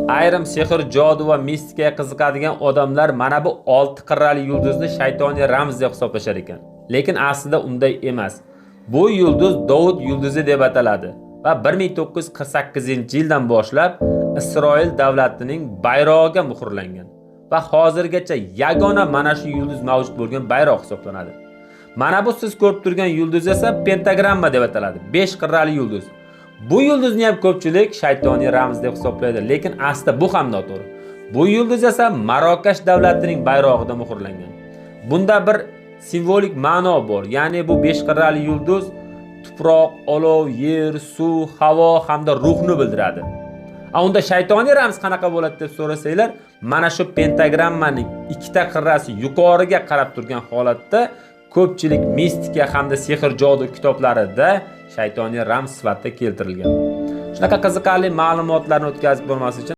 Ayrim sehr, jodu va mistikaga qiziqadigan odamlar mana bu 6 qirrali yulduzni shaytoniy ramz deb hisoblashar ekan. Lekin aslida unday emas. Bu yulduz Dovud yulduzi deb ataladi va 1948-yildan boshlab Isroil davlatining bayrog'iga muhrlangan va hozirgacha yagona mana shu yulduz mavjud bo'lgan bayroq hisoblanadi. Mana bu siz ko'rib turgan yulduz esa pentagramma deb ataladi. 5 qirrali yulduz. Bu yulduzni ham ko'pchilik shaytoniy ramz deb hisoblaydi, lekin aslida bu ham noto'g'ri. Bu yulduz esa Marokash davlatining bayrog'ida muhrlangan. Bunda bir simvolik ma'no bor. Ya'ni bu 5 qirrali yulduz tuproq, olov, yer, suv, havo hamda ruhni bildiradi. Unda shaytoniy ramz qanaqa bo'ladi deb so'rasanglar, mana shu pentagrammaning ikkita qirrasi yuqoriga qarab turgan holatda ko'pchilik mistika hamda sehr jodu kitoblarida shaytoniy ramz sifatida keltirilgan. Shunaqa qiziqarli ma'lumotlarni o'tkazib bo'lmas uchun